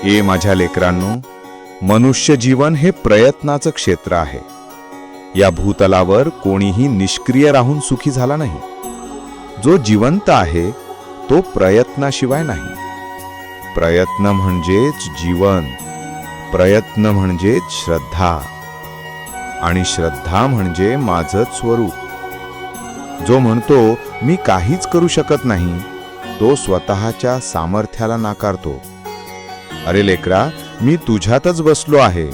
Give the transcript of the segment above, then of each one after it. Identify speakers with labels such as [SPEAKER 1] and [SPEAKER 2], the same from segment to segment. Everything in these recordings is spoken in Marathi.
[SPEAKER 1] ए माझ्या लेकरांनो, मनुष्य जीवन हे प्रयत्नाचं क्षेत्र आहे. या भूतलावर कोणीही निष्क्रिय राहून सुखी झाला नाही. जो जिवंत आहे तो प्रयत्नाशिवाय नाही. प्रयत्न म्हणजेच जीवन, प्रयत्न म्हणजेच श्रद्धा, आणि श्रद्धा म्हणजे माझंच स्वरूप. जो म्हणतो मी काहीच करू शकत नाही, तो स्वतःच्या सामर्थ्याला नाकारतो. अरे लेकरा, मी तुझ्यातच बसलो आहे.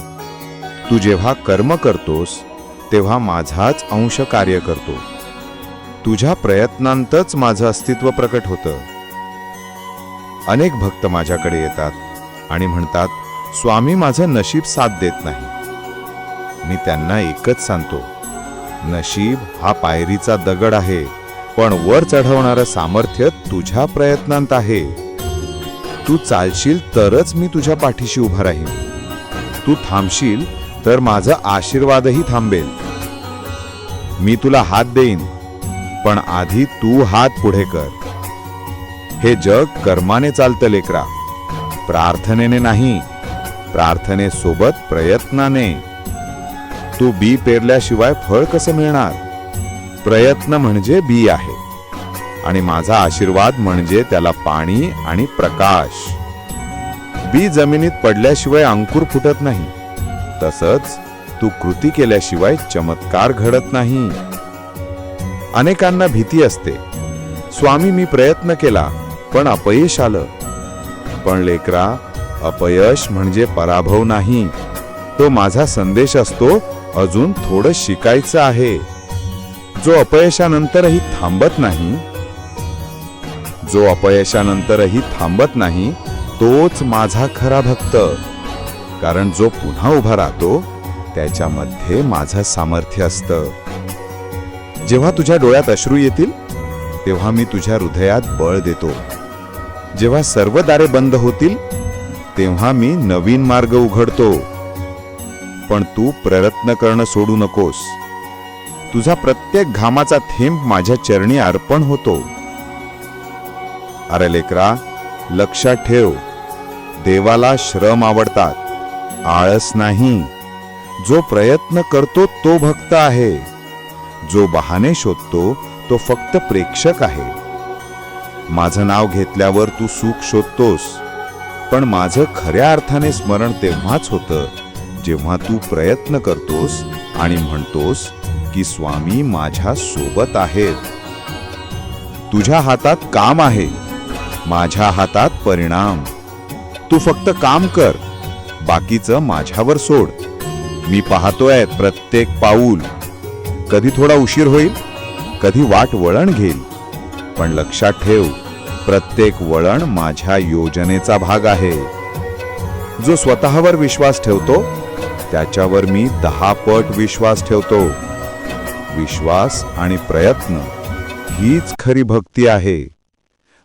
[SPEAKER 1] तू जेव्हा कर्म करतोस तेव्हा माझाच अंश कार्य करतो. तुझ्या प्रयत्नांतच माझं अस्तित्व प्रकट होतं. अनेक भक्त माझ्याकडे येतात आणि म्हणतात, स्वामी माझं नशीब साथ देत नाही. मी त्यांना एकच सांगतो, नशीब हा पायरीचा दगड आहे, पण वर चढवणारं सामर्थ्य तुझ्या प्रयत्नांत आहे. तू चालशील तरच मी तुझ्या पाठीशी उभा राहीन. तू थांबशील तर माझा आशीर्वादही थांबेल. मी तुला हात देईन, पण आधी तू हात पुढे कर. हे जग कर्माने चालतं लेकरा, प्रार्थनेने नाही. प्रार्थनेसोबत प्रयत्नाने. तू बी पेरल्याशिवाय फळ कसं मिळणार? प्रयत्न म्हणजे बी आहे, आणि माझा आशीर्वाद म्हणजे त्याला पाणी आणि प्रकाश. बी जमिनीत पडल्याशिवाय अंकुर फुटत नाही, तसंच तू कृती केल्याशिवाय चमत्कार घडत नाही. अनेकांना भीती असते, स्वामी मी प्रयत्न केला पण अपयश आलं. पण लेकरा, अपयश म्हणजे पराभव नाही, तो माझा संदेश असतो. अजून थोडं शिकायचं आहे. जो अपयशानंतरही थांबत नाही, तोच माझा खरा भक्त. कारण जो पुन्हा उभा राहतो त्याच्यामध्ये माझं सामर्थ्य असतं. जेव्हा तुझ्या डोळ्यात अश्रू येतील तेव्हा मी तुझ्या हृदयात बळ देतो. जेव्हा सर्व दारे बंद होतील तेव्हा मी नवीन मार्ग उघडतो. पण तू प्रयत्न करणं सोडू नकोस. तुझा प्रत्येक घामाचा थेंब माझ्या चरणी अर्पण होतो. अरे लेकरा, लक्षात ठेव, देवाला श्रम आवडतात, आळस नाही. जो प्रयत्न करतो तो भक्त आहे. जो बहाणे शोधतो तो फक्त प्रेक्षक आहे. माझं नाव घेतल्यावर तू सुख शोधतोस, पण माझं खऱ्या अर्थाने स्मरण तेव्हाच होतं जेव्हा तू प्रयत्न करतोस आणि म्हणतोस की स्वामी माझ्या सोबत आहेत. तुझ्या हातात काम आहे, माझ्या हातात परिणाम. तू फक्त काम कर, बाकीचं माझ्यावर सोड. मी पाहतोय प्रत्येक पाऊल. कधी थोडा उशीर होईल, कधी वाट वळण घेईल, पण लक्षात ठेव, प्रत्येक वळण माझ्या योजनेचा भाग आहे. जो स्वतःवर विश्वास ठेवतो त्याच्यावर मी 10 पट विश्वास ठेवतो. विश्वास आणि प्रयत्न हीच खरी भक्ती आहे.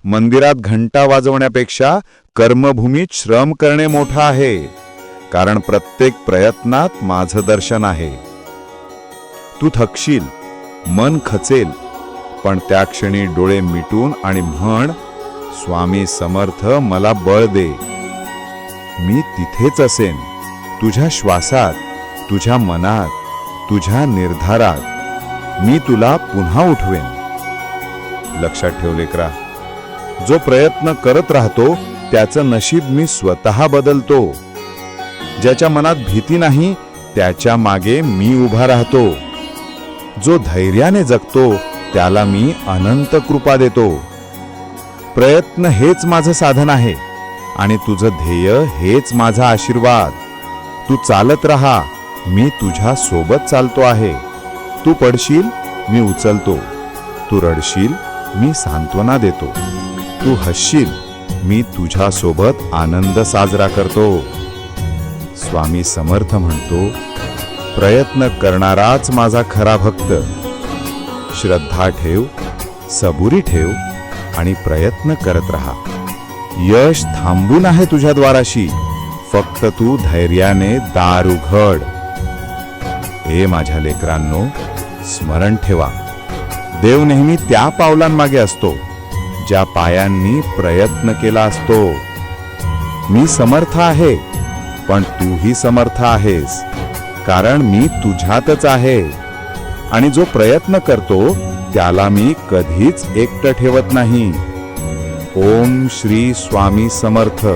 [SPEAKER 1] मंदिरात घंटा वाजवण्यापेक्षा कर्मभूमीत श्रम करणे मोठं आहे, कारण प्रत्येक प्रयत्नात माझं दर्शन आहे. तू थकशील, मन खचेल, पण त्या क्षणी डोळे मिटून आणि म्हण, स्वामी समर्थ मला बळ दे. मी तिथेच असेन, तुझ्या श्वासात, तुझ्या मनात, तुझ्या निर्धारात. मी तुला पुन्हा उठवेन. लक्षात ठेव लेकरा, जो प्रयत्न करत राहतो त्याचं नशीब मी स्वतः बदलतो. ज्याच्या मनात भीती नाही त्याच्या मागे मी उभा राहतो. जो धैर्याने जगतो त्याला मी अनंत कृपा देतो. प्रयत्न हेच माझं साधन आहे आणि तुझं ध्येय हेच माझा आशीर्वाद. तू चालत राहा, मी तुझ्या सोबत चालतो आहे. तू पडशील, मी उचलतो. तू रडशील, मी सांत्वना देतो. तू हसशील, मी तुझ्या सोबत आनंद साजरा करतो. स्वामी समर्थ म्हणतो, प्रयत्न करणाराच माझा खरा भक्त. श्रद्धा ठेव, सबुरी ठेव आणि प्रयत्न करत राहा. यश थांबून आहे तुझ्या द्वाराशी, फक्त तू धैर्याने दार उघड. हे माझ्या लेकरांनो, स्मरण ठेवा, देव नेहमी त्या पावलांमागे असतो ज्या पायांनी प्रयत्न केला असतो. मी समर्थ आहे, पण तूही समर्थ आहेस, कारण मी तुझ्यातच आहे. आणि जो प्रयत्न करतो त्याला मी कधीच एकटं ठेवत नाही. ओम श्री स्वामी समर्थ.